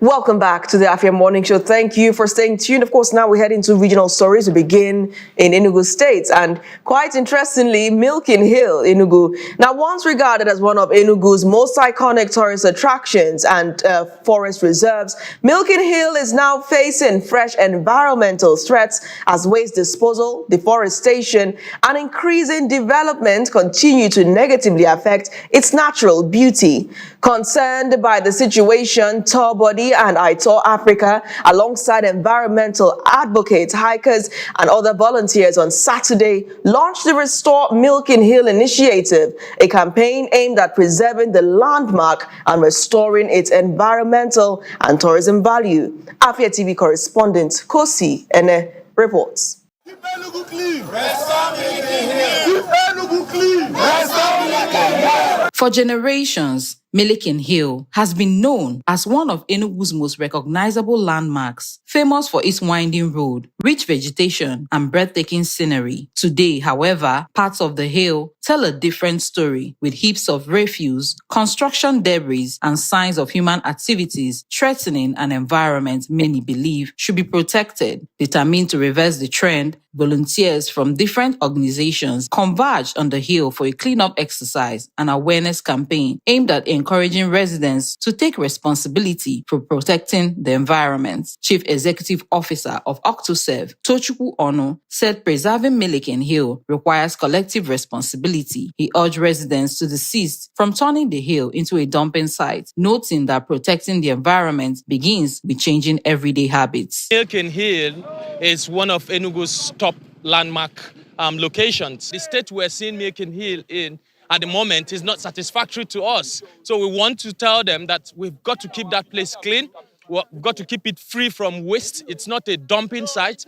Welcome back to the Afia Morning Show. Thank you for staying tuned. Of course, now we head into regional stories. We begin in Enugu State, and quite interestingly, Milliken Hill, Enugu. Now, once regarded as one of Enugu's most iconic tourist attractions and forest reserves, Milliken Hill is now facing fresh environmental threats as waste disposal, deforestation, and increasing development continue to negatively affect its natural beauty. Concerned by the situation, Tour Body and iTourAfrica, alongside environmental advocates, hikers, and other volunteers on Saturday, launched the Restore Milliken Hill Initiative, a campaign aimed at preserving the landmark and restoring its environmental and tourism value. Afia TV correspondent Kosi Ene reports. Keep Enugu clean. Restore Milliken Hill. Keep Enugu clean. Restore Milliken Hill. For generations, Milliken Hill has been known as one of Enugu's most recognizable landmarks, famous for its winding road, rich vegetation, and breathtaking scenery. Today, however, parts of the hill tell a different story, with heaps of refuse, construction debris, and signs of human activities threatening an environment many believe should be protected. Determined to reverse the trend, volunteers from different organizations converged on the hill for a cleanup exercise and awareness campaign aimed at encouraging residents to take responsibility for protecting the environment. Chief Executive Officer of Octosev, Tochukwu Ono, said preserving Milliken Hill requires collective responsibility. He urged residents to desist from turning the hill into a dumping site, noting that protecting the environment begins with changing everyday habits. Milliken Hill is one of Enugu's top landmark locations. The state we're seeing Milliken Hill in at the moment is not satisfactory to us. So we want to tell them that we've got to keep that place clean. We've got to keep it free from waste. It's not a dumping site.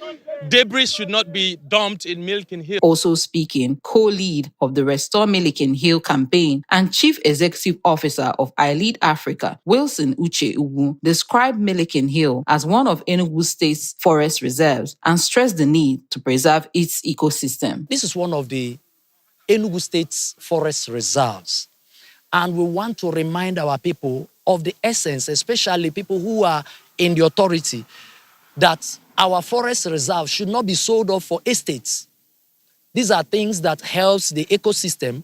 Debris should not be dumped in Milliken Hill. Also speaking, co-lead of the Restore Milliken Hill campaign and Chief Executive Officer of iTourAfrica, Wilson Uche Ugu, described Milliken Hill as one of Enugu State's forest reserves and stressed the need to preserve its ecosystem. This is one of the Enugu State's forest reserves. And we want to remind our people of the essence, especially people who are in the authority, that our forest reserve should not be sold off for estates. These are things that helps the ecosystem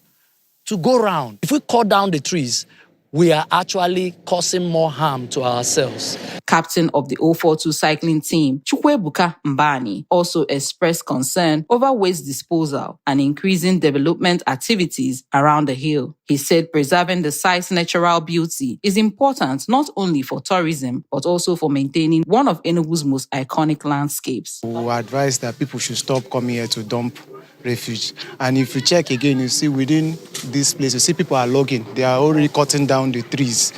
to go round. If we cut down the trees, we are actually causing more harm to ourselves. Captain of the 042 cycling team, Chukwuebuka Mbani, also expressed concern over waste disposal and increasing development activities around the hill. He said preserving the site's natural beauty is important not only for tourism, but also for maintaining one of Enugu's most iconic landscapes. We advise that people should stop coming here to dump refuge. And if you check again, you see within this place, you see people are logging. They are already cutting down the trees,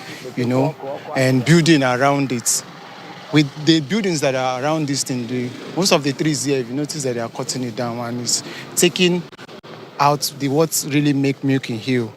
and building around it. With the buildings that are around this thing, most of the trees here, if you notice that they are cutting it down, and it's taking out what really make Milliken Hill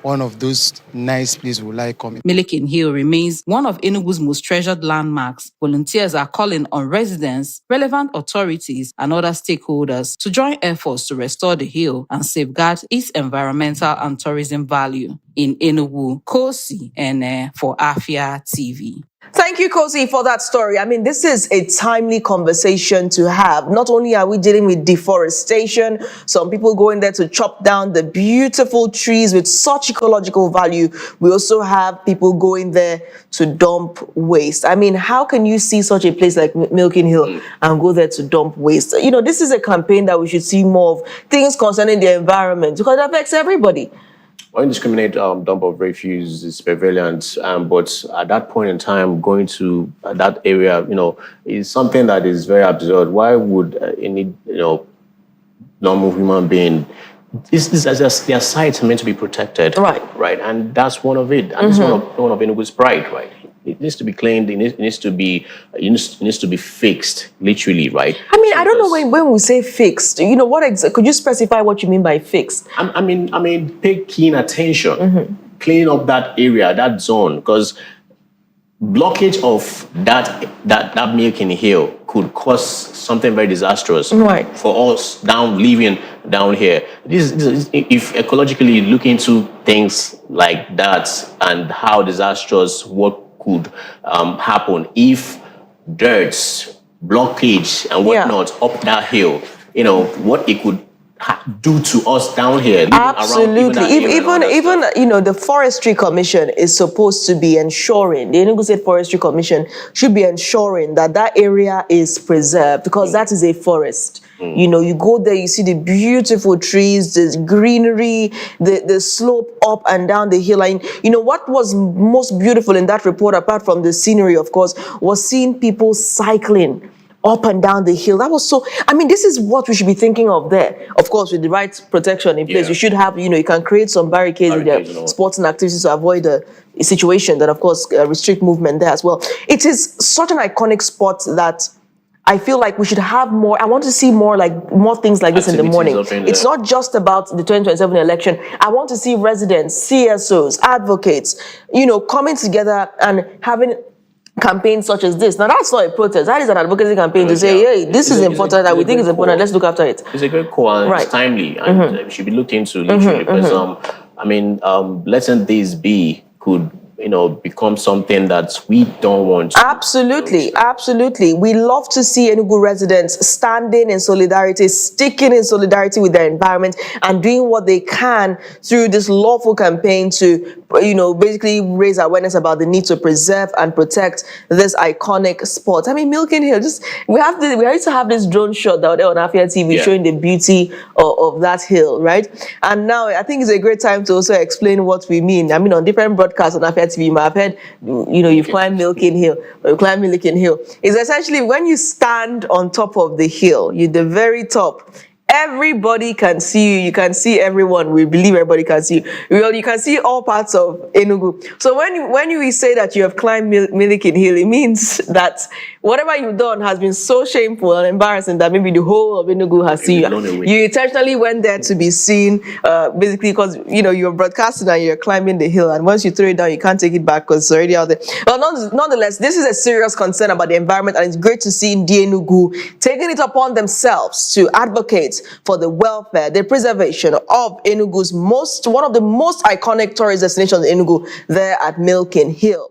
one of those nice places we like coming. Milliken Hill remains one of Enugu's most treasured landmarks. Volunteers are calling on residents, relevant authorities, and other stakeholders to join efforts to restore the hill and safeguard its environmental and tourism value. In Enugu, Kosi Ene for Afia TV. Thank you, Kosi, for that story. I mean, this is a timely conversation to have. Not only are we dealing with deforestation, some people going there to chop down the beautiful trees with such ecological value. We also have people going there to dump waste. I mean, how can you see such a place like Milliken Hill and go there to dump waste? This is a campaign that we should see more of, things concerning the environment, because it affects everybody. Indiscriminate dump of refuse is prevalent, but at that point in time, going to that area, is something that is very absurd. Why would any, normal human being? This is just their sites are meant to be protected, right, and that's one of it, and it's one of Enugu's pride, right. It needs to be cleaned. It needs to be fixed, literally, right? I mean, I don't know when we say fixed. Could you specify what you mean by fixed? I mean, pay keen attention, clean up that area, that zone, because blockage of that Milliken Hill could cause something very disastrous for us living down here. If ecologically look into things like that and how disastrous what could happen if dirt, blockage, and whatnot up that hill. You know what it could do to us down here. Absolutely. Even you know, the Forestry Commission is supposed to be ensuring, the Enugu State Forestry Commission should be ensuring that that area is preserved, because that is a forest. You know, you go there, you see the beautiful trees, the greenery, the slope up and down the hill. And you know what was most beautiful in that report, apart from the scenery, of course, was seeing people cycling up and down the hill. That was so, I mean, this is what we should be thinking of there. Of course, with the right protection in place, you should have, you know, you can create some barricades in their sports and activities to avoid a situation that, of course, restrict movement there as well. It is such an iconic spot that I feel like we should have more. I want to see more things like this in the morning. It's not just about the 2027 election. I want to see residents, CSOs, advocates, you know, coming together and having campaigns such as this. Now, that's not a protest. That is an advocacy campaign to say, hey, this is important, that we think is important. Let's look after it. It's a great call, and it's timely, and it should be looked into literally, because I mean, letting this be could, you know, become something that we don't want to. Absolutely, absolutely. We love to see Enugu residents standing in solidarity, sticking in solidarity with their environment, and doing what they can through this lawful campaign to, you know, basically raise awareness about the need to preserve and protect this iconic spot. I mean, Milliken Hill, we used to have this drone shot out there on Afia TV showing the beauty of that hill, right? And now I think it's a great time to also explain what we mean. I mean, on different broadcasts on Afia TV, you might have heard, you know, you've climbed Milliken Hill, or you climb Milliken Hill. It's essentially when you stand on top of the hill, you're the very top. Everybody can see you. You can see everyone. We believe everybody can see you. Well, you can see all parts of Enugu. So when we say that you have climbed Milliken Hill, it means that whatever you've done has been so shameful and embarrassing that maybe the whole of Enugu has seen you. You intentionally went there to be seen, basically because, you know, you're broadcasting and you're climbing the hill, and once you throw it down, you can't take it back because it's already out there. But nonetheless, this is a serious concern about the environment, and it's great to see Enugu taking it upon themselves to advocate for the welfare, the preservation of Enugu's one of the most iconic tourist destinations in Enugu, there at Milliken Hill.